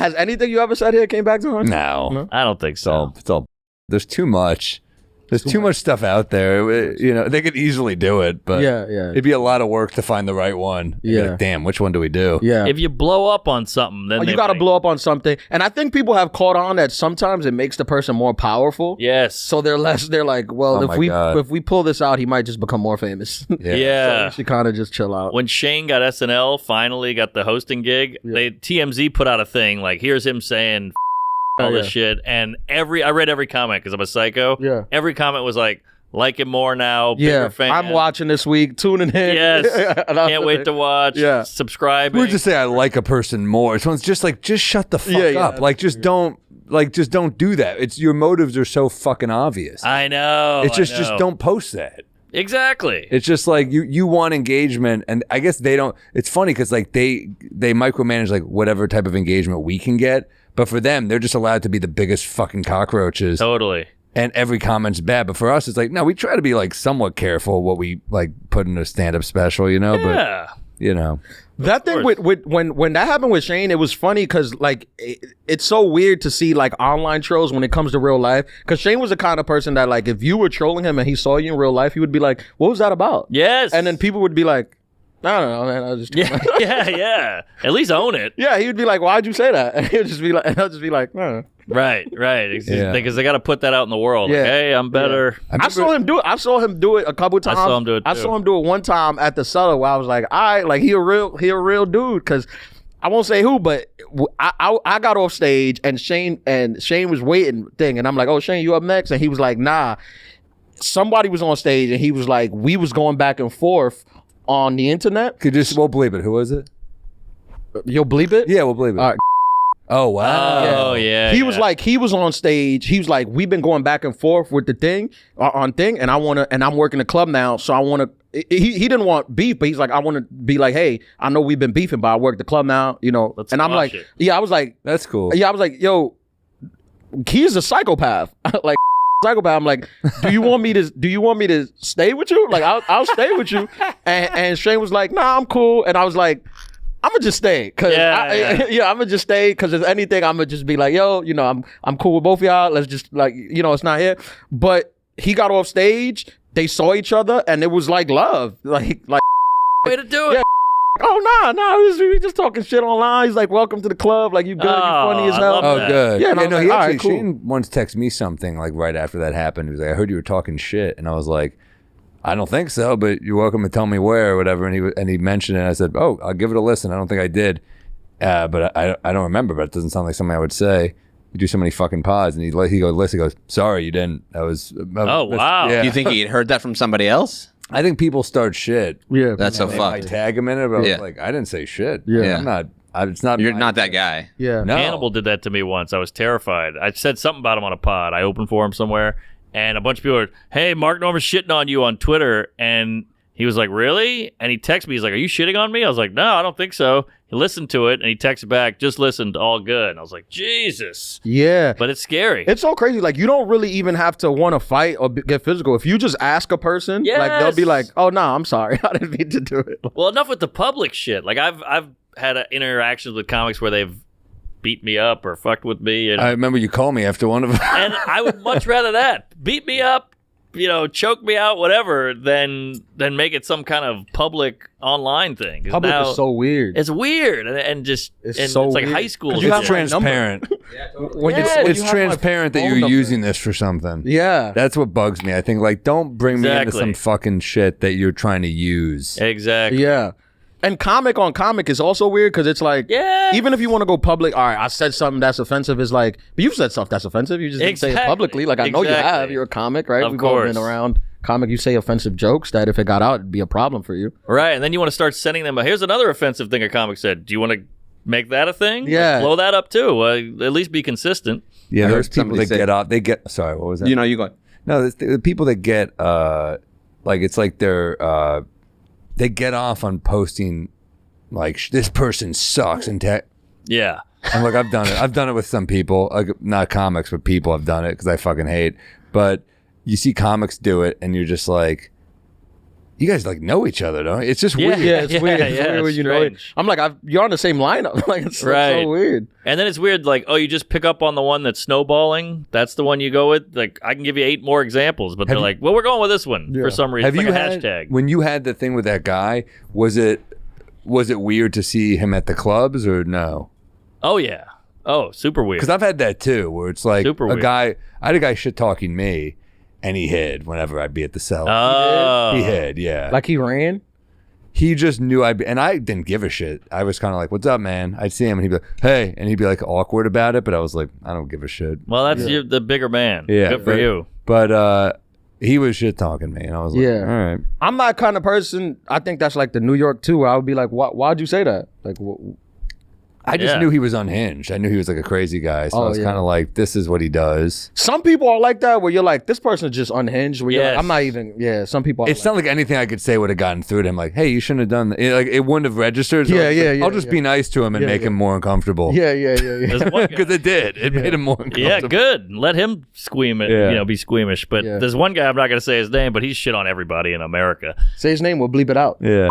Has anything you ever said here came back to her? No. I don't think so. It's all. There's too much. There's too much stuff out there. You know, they could easily do it, but it'd be a lot of work to find the right one. Like, damn, which one do we do? Yeah. If you blow up on something, then you got to blow up on something. And I think people have caught on that sometimes it makes the person more powerful. Yes. So they're like, well, if we pull this out, he might just become more famous. Yeah. So we should kind of just chill out. When Shane got SNL, finally got the hosting gig, TMZ put out a thing like, here's him saying all this shit, and I read every comment because I'm a psycho. Yeah. Every comment was like it more now. Bigger fan. I'm watching this week, tuning in. Yes. Can't wait to watch. Yeah. Subscribe. We just say I like a person more. Someone's just like, just shut the fuck up. Like, just don't do that. It's your motives are so fucking obvious. I know. It's just don't post that. Exactly. It's just like you want engagement, and I guess they don't. It's funny because like they micromanage like whatever type of engagement we can get. But for them, they're just allowed to be the biggest fucking cockroaches. Totally. And every comment's bad. But for us, it's like, no, we try to be like somewhat careful what we like put in a stand-up special, you know? Yeah. But, you know. That thing with when that happened with Shane, it was funny because like it's so weird to see like online trolls when it comes to real life. Because Shane was the kind of person that like if you were trolling him and he saw you in real life, he would be like, "What was that about?" Yes. And then people would be like, "I don't know, man. I was just yeah. At least own it." Yeah, he would be like, "Why'd you say that?" And he'll just be like, "I'll just be like, no." Right. Because they got to put that out in the world. Yeah. Like, hey, I'm better. Yeah. I saw him do it a couple times. I saw him do it too. I saw him do it one time at the Cellar where I was like, all right, like he a real dude. Because I won't say who, but I got off stage and Shane was waiting and I'm like, oh, Shane, you up next? And he was like, nah. Somebody was on stage and he was like, we was going back and forth on the internet. We'll bleep it. Who was it? You'll bleep it? Yeah, we'll bleep it. All right. Oh, wow. Oh, yeah. He was like, he was on stage. He was like, we've been going back and forth with the thing, and I'm working the club now, so I want to, he didn't want beef, but he's like, I want to be like, hey, I know we've been beefing, but I work the club now, you know. Let's and I'm like, it. yeah, I was like, that's cool. Yeah, I was like, yo, he's a psychopath. Like, psychopath. I'm like, do you want me to stay with you? Like, I'll stay with you. And Shane was like, nah, I'm cool. And I was like, I'm gonna just stay, cause I'm gonna just stay, cause if anything, I'm gonna just be like, yo, you know, I'm cool with both of y'all. Let's just like, you know, it's not here. But he got off stage, they saw each other, and it was like love, like way to do it. Yeah. Oh no, we just talking shit online. He's like, welcome to the club, like you good, you funny as hell. Oh, good. Yeah, no, like, he all actually right, cool. Shane once texted me something like right after that happened. He was like, I heard you were talking shit, and I was like, I don't think so, but you're welcome to tell me where or whatever. And he mentioned it. And I said, oh, I'll give it a listen. I don't think I did, but I don't remember. But it doesn't sound like something I would say. You do so many fucking pods, and he goes, listen. He goes, sorry, you didn't. That was. Oh wow. Yeah. Do you think he had heard that from somebody else? I think people start shit. Yeah, that's so fucked. I tag him in it, but I was like, I didn't say shit. Yeah. I'm not. It's not. You're not that guy. Yeah. No. Hannibal did that to me once. I was terrified. I said something about him on a pod. I opened for him somewhere, and a bunch of people were, hey, Mark Norman's shitting on you on Twitter. And he was like, really? And he texted me. He's like, are you shitting on me? I was like, no, I don't think so. He listened to it, and he texted back, just listened, all good. And I was like, Jesus. Yeah. But it's scary. It's so crazy. Like, you don't really even have to want to fight or get physical. If you just ask a person, like, they'll be like, oh, no, I'm sorry. I didn't mean to do it. Well, enough with the public shit. Like, I've had interactions with comics where they've beat me up or fucked with me. And I remember you called me after one of them. And I would much rather that. Beat me up, you know, choke me out, whatever, than make it some kind of public online thing. Public is so weird. It's weird and just it's so like weird. high school. It's transparent. It's transparent that you're using this for something. Yeah. That's what bugs me. I think, like, don't bring me into Exactly. some fucking shit that you're trying to use. Exactly. Yeah. And comic on comic is also weird because it's like, Yeah. even if you want to go public, all right, I said something that's offensive, it's like, but you've said stuff that's offensive. You just didn't say it Exactly. publicly. Like, I know you Exactly. have. You're a comic, right? Of We've all course. been around comic. You say offensive jokes that if it got out, it'd be a problem for you. Right. And then you want to start sending them, here's another offensive thing a comic said. Do you want to make that a thing? Yeah. Like, blow that up too. At least be consistent. Yeah, I there's heard people somebody that say- get off. They get. Sorry, what was that? You know, you go. No, the people that get like, it's like they're they get off on posting like this person sucks and Yeah. and look, I've done it. I've done it with some people, like, not comics, but people. I've done it because I fucking hate. But you see comics do it, and you're just like, you guys like know each other, don't you? It's just weird. Yeah, it's weird. It's weird when you know it. strange. I'm like, you're on the same lineup. Like, it's Right. so weird. And then it's weird, like, oh, you just pick up on the one that's snowballing. That's the one you go with. Like, I can give you 8 more examples, but they're like, well, we're going with this one for some reason. Have It's you like a had hashtag. when you had the thing with that guy? Was it weird to see him at the clubs or no? Oh yeah. Oh, super weird. Because I've had that too, where it's like Super a weird. guy. I had a guy shit talking me, and he hid whenever I'd be at the cell. Oh. He hid, yeah. Like he ran. He just knew I'd be, and I didn't give a shit. I was kind of like, "What's up, man?" I'd see him, and he'd be like, "Hey," and he'd be like awkward about it. But I was like, "I don't give a shit." Well, that's the bigger man. Yeah, Good for you. But he was shit talking me, and I was like, Yeah. "All right." I'm that kind of person. I think that's like the New York too, where I would be like, why'd you say that? Like, I just Yeah. knew he was unhinged. I knew he was like a crazy guy, so I was yeah. kind of like, "This is what he does." some people are like that, where you're like, this person is just unhinged. Where you're like, Yes. I'm not even. Yeah, some people. Are It's like, not like anything I could say would have gotten through to him. Like, "Hey, you shouldn't have done that." It wouldn't have registered. So Yeah, I was yeah, like, yeah, I'll just yeah. be nice to him and Yeah, make yeah. him more uncomfortable. Yeah. There's one guy- Because it did. It made him more uncomfortable. Yeah, good. Let him squeam it, Yeah. be squeamish. But Yeah. there's one guy, I'm not going to say his name, but he's shit on everybody in America. Say his name, we'll bleep it out. Yeah.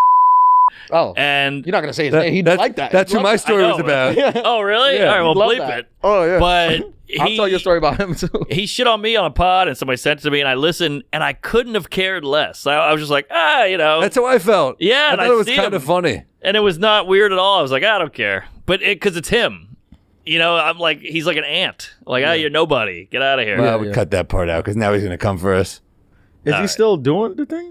Oh, And you're not gonna say his name. He'd like that. That's He'd who love my that. story I was know. about. oh, really? Yeah, All right, well, He'd love bleep that. it. Oh yeah. But I'll tell you a story about him too. he shit on me on a pod, and somebody sent it to me, and I listened, and I couldn't have cared less. I was just like, That's how I felt. Yeah, I and thought I it was see kind him. of funny. and it was not weird at all. I was like, I don't care. But because it's him. I'm like, he's like an ant. Like, you're nobody. Get out of here. Well, we cut that part out because now he's going to come for us. Is he still doing the thing?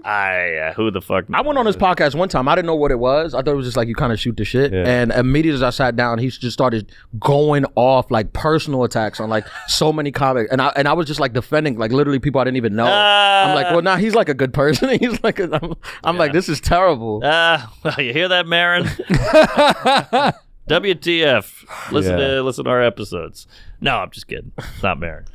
Who the fuck? I went on his podcast one time. I didn't know what it was. I thought it was just like you kind of shoot the shit. Yeah. And immediately as I sat down, he just started going off like personal attacks on like so many comics. And I was just like defending like literally people I didn't even know. I'm like, well, nah, he's like a good person. He's like, I'm like, this is terrible. Well, you hear that, Marin? WTF? Listen to our episodes. No, I'm just kidding. It's not Marin.